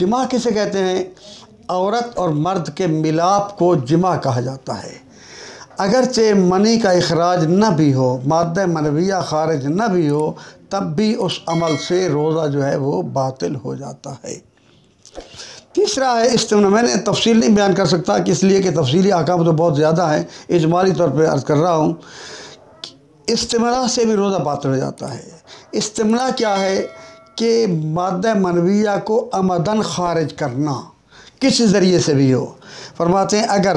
جمع کسے کہتے ہیں؟ عورت اور مرد کے ملاپ کو جمع کہا جاتا ہے۔ اگرچہ منی کا اخراج نہ بھی ہو، مادہ منویہ خارج نہ بھی ہو، تب بھی اس عمل سے روزہ جو ہے وہ باطل ہو جاتا ہے۔ تیسرا ہے استمنا۔ میں نے تفصیل نہیں بیان کر سکتا کہ اس لیے کہ تفصیلی احکام تو بہت زیادہ ہیں، اجمالی طور پہ عرض کر رہا ہوں۔ استمنا سے بھی روزہ باطل ہو جاتا ہے۔ استمنا کیا ہے؟ کہ مادہ منویہ کو عمدن خارج کرنا، کسی ذریعے سے بھی ہو۔ فرماتے ہیں اگر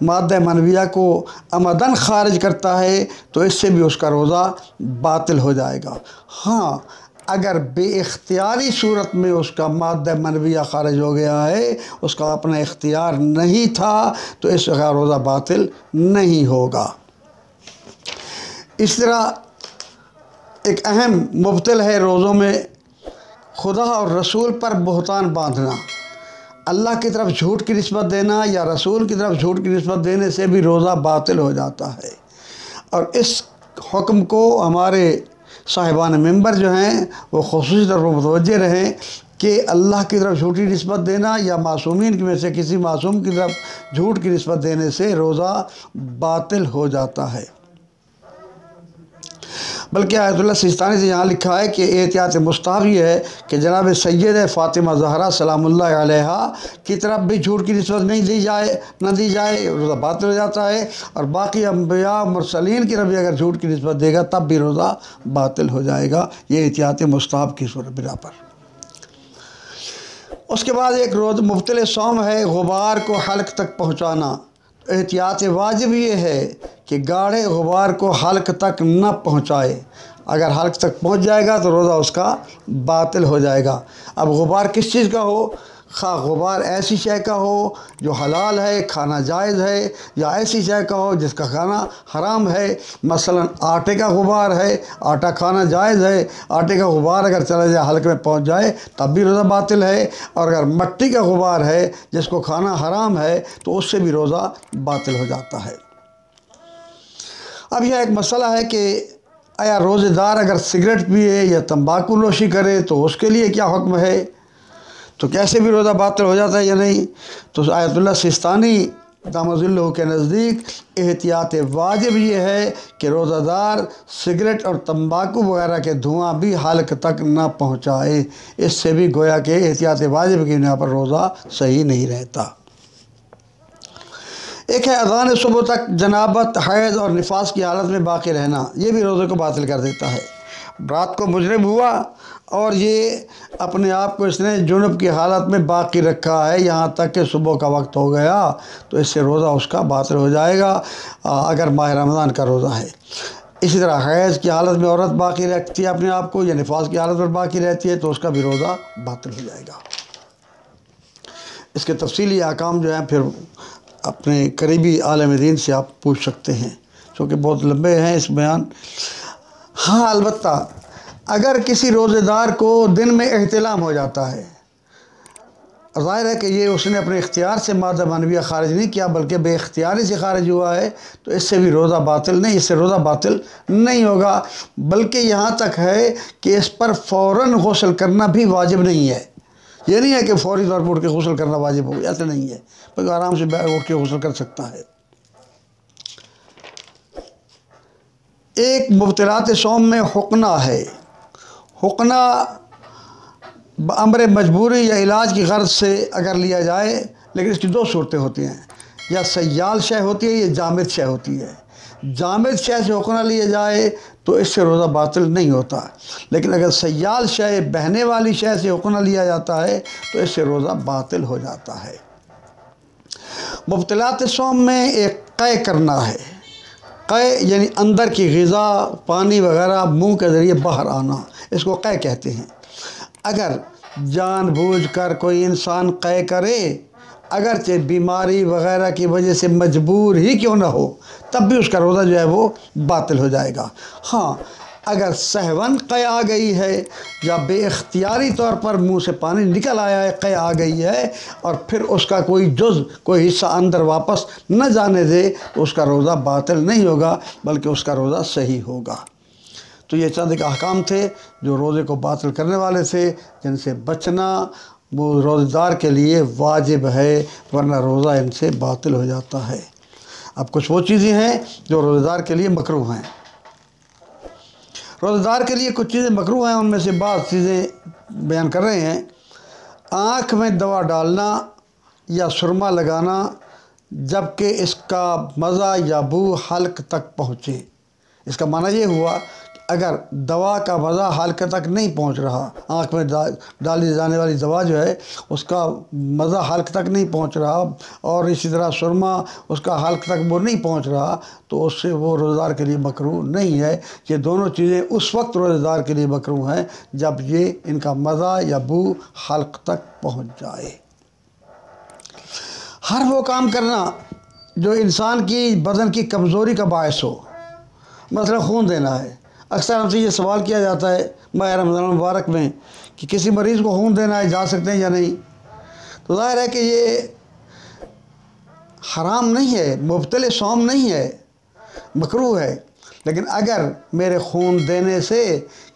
مادہ منویہ کو عمدن خارج کرتا ہے تو اس سے بھی اس کا روزہ باطل ہو جائے گا۔ ہاں، اگر بے اختیاری صورت میں اس کا مادہ منویہ خارج ہو گیا ہے، اس کا اپنا اختیار نہیں تھا، تو اس کا روزہ باطل نہیں ہوگا۔ اس طرح ایک اہم مبطل ہے روزوں میں خدا اور رسول پر بہتان باندھنا۔ اللہ کی طرف جھوٹ کی نسبت دینا یا رسول کی طرف جھوٹ کی نسبت دینے سے بھی روزہ باطل ہو جاتا ہے۔ اور اس حکم کو ہمارے صاحبان منبر جو ہیں وہ خصوصی طور پر متوجہ رہیں کہ اللہ کی طرف جھوٹی نسبت دینا یا معصومین میں سے کسی معصوم کی طرف جھوٹ کی نسبت دینے سے روزہ باطل ہو جاتا ہے۔ بلکہ آیت اللہ سیستانی سے یہاں لکھا ہے کہ احتیاط مستحب یہ ہے کہ جناب سید فاطمہ زہرا سلام اللہ علیہا کی طرف بھی جھوٹ کی نسبت نہ دی جائے، روزہ باطل ہو جاتا ہے، اور باقی انبیاء مرسلین کی طرف بھی اگر جھوٹ کی نسبت دے گا تب بھی روزہ باطل ہو جائے گا۔ یہ احتیاط مستحب کی صورت بنا پر۔ اس کے بعد ایک روز مبطل صوم ہے غبار کو حلق تک پہنچانا۔ احتیاط واجب یہ ہے کہ گاڑھے غبار کو حلق تک نہ پہنچائے۔ اگر حلق تک پہنچ جائے گا تو روزہ اس کا باطل ہو جائے گا۔ اب غبار کس چیز کا ہو؟ خواہ غبار ایسی شے کا ہو جو حلال ہے، کھانا جائز ہے، یا ایسی شے کا ہو جس کا کھانا حرام ہے۔ مثلا آٹے کا غبار ہے، آٹا کھانا جائز ہے، آٹے کا غبار اگر چلا جائے حلق میں پہنچ جائے تب بھی روزہ باطل ہے۔ اور اگر مٹی کا غبار ہے جس کو کھانا حرام ہے تو اس سے بھی روزہ باطل ہو جاتا ہے۔ اب یہ ایک مسئلہ ہے کہ آیا روزہ دار اگر سگریٹ پیے یا تمباکو نوشی کرے تو اس کے لیے کیا حکم ہے؟ تو کیسے بھی روزہ باطل ہو جاتا ہے یا نہیں؟ تو آیت اللہ سیستانی دامت ظلہ کے نزدیک احتیاط واجب یہ ہے کہ روزہ دار سگریٹ اور تمباکو وغیرہ کے دھواں بھی حلق تک نہ پہنچائے۔ اس سے بھی گویا کہ احتیاط واجب کی بنا پر روزہ صحیح نہیں رہتا۔ ایک ہے اذان صبح تک جنابت، حیض اور نفاس کی حالت میں باقی رہنا، یہ بھی روزے کو باطل کر دیتا ہے۔ رات کو مجرم ہوا اور یہ اپنے آپ کو اس نے جنب کی حالت میں باقی رکھا ہے یہاں تک کہ صبح کا وقت ہو گیا، تو اس سے روزہ اس کا باطل ہو جائے گا اگر ماہ رمضان کا روزہ ہے۔ اسی طرح حیض کی حالت میں عورت باقی رکھتی ہے اپنے آپ کو یا نفاس کی حالت میں باقی رہتی ہے تو اس کا بھی روزہ باطل ہو جائے گا۔ اس کے تفصیلی احکام جو ہیں پھر اپنے قریبی عالم دین سے آپ پوچھ سکتے ہیں، چونکہ بہت لمبے ہیں اس بیان۔ ہاں البتہ اگر کسی روزہ دار کو دن میں احتلام ہو جاتا ہے، ظاہر ہے کہ یہ اس نے اپنے اختیار سے مادہ منویہ خارج نہیں کیا بلکہ بے اختیاری سے خارج ہوا ہے، تو اس سے بھی روزہ باطل نہیں، اس سے روزہ باطل نہیں ہوگا۔ بلکہ یہاں تک ہے کہ اس پر فوراً غسل کرنا بھی واجب نہیں ہے۔ یہ نہیں ہے کہ فوری طور پر اٹھ کے غسل کرنا واجب ہو، ایسا نہیں ہے، بلکہ آرام سے اٹھ کے غسل کر سکتا ہے۔ ایک مبطلات صوم میں حقنہ ہے۔ حقنہ بامر مجبوری یا علاج کی غرض سے اگر لیا جائے، لیکن اس کی دو صورتیں ہوتی ہیں، یا سیال شے ہوتی ہے یا جامد شے ہوتی ہے۔ جامد شے سے حقنہ لیا جائے تو اس سے روزہ باطل نہیں ہوتا، لیکن اگر سیال شے بہنے والی شے سے حقنہ لیا جاتا ہے تو اس سے روزہ باطل ہو جاتا ہے۔ مبطلات صوم میں ایک قے کرنا ہے۔ قے یعنی اندر کی غذا، پانی وغیرہ منہ کے ذریعے باہر آنا، اس کو قے کہتے ہیں۔ اگر جان بوجھ کر کوئی انسان قے کرے، اگرچہ بیماری وغیرہ کی وجہ سے مجبور ہی کیوں نہ ہو، تب بھی اس کا روزہ جو ہے وہ باطل ہو جائے گا۔ ہاں اگر سہون قے آ گئی ہے یا بے اختیاری طور پر منہ سے پانی نکل آیا ہے، قے آ گئی ہے، اور پھر اس کا کوئی جز، کوئی حصہ اندر واپس نہ جانے دے تو اس کا روزہ باطل نہیں ہوگا بلکہ اس کا روزہ صحیح ہوگا۔ تو یہ چند ایک احکام تھے جو روزے کو باطل کرنے والے تھے، جن سے بچنا وہ روزہ دار کے لیے واجب ہے، ورنہ روزہ ان سے باطل ہو جاتا ہے۔ اب کچھ وہ چیزیں ہیں جو روزہ دار کے لیے مکروہ ہیں۔ روزہ دار کے لیے کچھ چیزیں مکروہ ہیں، ان میں سے بعض چیزیں بیان کر رہے ہیں۔ آنکھ میں دوا ڈالنا یا سرما لگانا جب کہ اس کا مزہ یا بو حلق تک پہنچے۔ اس کا معنی یہ ہوا کہ اگر دوا کا مزہ حلق تک نہیں پہنچ رہا، آنکھ میں ڈالی جانے والی دوا جو ہے اس کا مزہ حلق تک نہیں پہنچ رہا، اور اسی طرح سرما اس کا حلق تک وہ نہیں پہنچ رہا، تو اس سے وہ روزہ دار کے لیے مکروہ نہیں ہے۔ یہ دونوں چیزیں اس وقت روزہ دار کے لیے مکروہ ہیں جب یہ ان کا مزہ یا بو حلق تک پہنچ جائے۔ ہر وہ کام کرنا جو انسان کی بدن کی کمزوری کا باعث ہو، مثلا خون دینا ہے۔ اکثر ہم سے یہ سوال کیا جاتا ہے ماہ رمضان المبارک میں کہ کسی مریض کو خون دینا ہے، جا سکتے ہیں یا نہیں؟ تو ظاہر ہے کہ یہ حرام نہیں ہے، مبطل صوم نہیں ہے، مکروہ ہے۔ لیکن اگر میرے خون دینے سے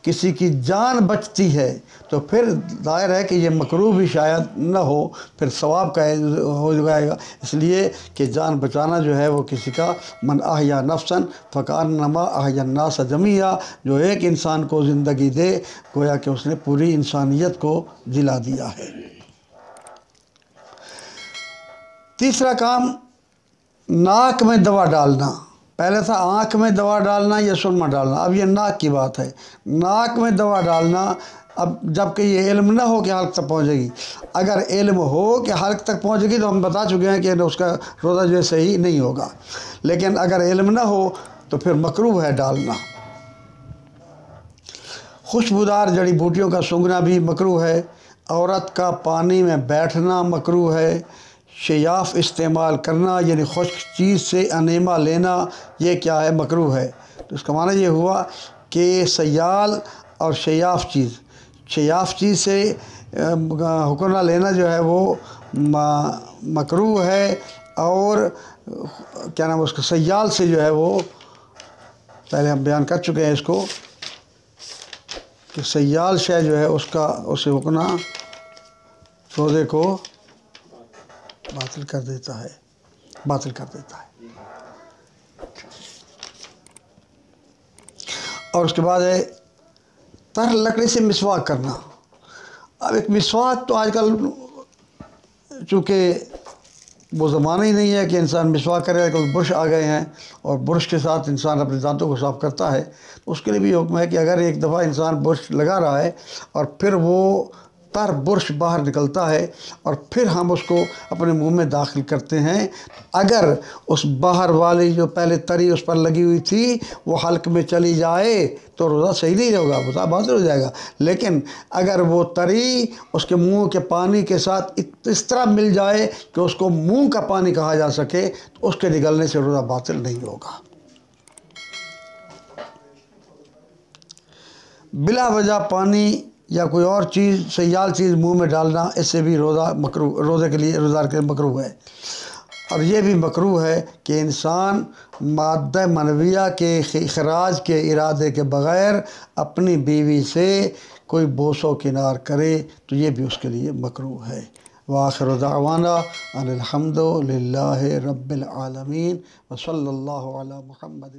کسی کی جان بچتی ہے تو پھر ظاہر ہے کہ یہ مکروہ بھی شاید نہ ہو، پھر ثواب کا ہو جائے گا، اس لیے کہ جان بچانا جو ہے وہ کسی کا من احیا نفسا فکانما احیا الناس جمیعا، جو ایک انسان کو زندگی دے گویا کہ اس نے پوری انسانیت کو جلا دیا ہے۔ تیسرا کام، ناک میں دوا ڈالنا۔ پہلے تھا آنکھ میں دوا ڈالنا یا سرما ڈالنا، اب یہ ناک کی بات ہے۔ ناک میں دوا ڈالنا، اب جب کہ یہ علم نہ ہو کہ حلق تک پہنچے گی۔ اگر علم ہو کہ حلق تک پہنچے گی تو ہم بتا چکے ہیں کہ اس کا روزہ جو ہے صحیح نہیں ہوگا، لیکن اگر علم نہ ہو تو پھر مکروہ ہے ڈالنا۔ خوشبودار جڑی بوٹیوں کا سونگھنا بھی مکروہ ہے۔ عورت کا پانی میں بیٹھنا مکروہ ہے۔ شیاف استعمال کرنا یعنی خشک چیز سے انیما لینا، یہ کیا ہے؟ مکروہ ہے۔ تو اس کا معنی یہ ہوا کہ سیال اور شیاف چیز سے حکم نہ لینا جو ہے وہ مکروہ ہے، اور کیا نام اس کا سیال سے جو ہے وہ پہلے ہم بیان کر چکے ہیں اس کو کہ سیال شے جو ہے اسے حکنا روزے کو باطل کر دیتا ہے۔ اور اس کے بعد ہے تر لکڑی سے مسواک کرنا۔ اب ایک مسواک تو آج کل چونکہ وہ زمانہ ہی نہیں ہے کہ انسان مسواک کرے، کوئی برش آ گئے ہیں اور برش کے ساتھ انسان اپنے دانتوں کو صاف کرتا ہے، تو اس کے لیے بھی حکم ہے کہ اگر ایک دفعہ انسان برش لگا رہا ہے اور پھر وہ تر برش باہر نکلتا ہے اور پھر ہم اس کو اپنے منہ میں داخل کرتے ہیں، اگر اس باہر والی جو پہلے تری اس پر لگی ہوئی تھی وہ حلق میں چلی جائے تو روزہ صحیح نہیں ہوگا، روزہ باطل ہو جائے گا۔ لیکن اگر وہ تری اس کے منہ کے پانی کے ساتھ اس طرح مل جائے کہ اس کو منہ کا پانی کہا جا سکے تو اس کے نگلنے سے روزہ باطل نہیں ہوگا۔ بلا وجہ پانی یا کوئی اور چیز سیال چیز منہ میں ڈالنا، اس سے بھی روزے کے لیے روزہ کے مکروہ ہے۔ اور یہ بھی مکروہ ہے کہ انسان مادہ منویہ کے اخراج کے ارادے کے بغیر اپنی بیوی سے کوئی بوس و کنار کرے، تو یہ بھی اس کے لیے مکروہ ہے۔ وآخر دعوانا ان الحمد للہ رب العالمین وصلی اللہ علی محمد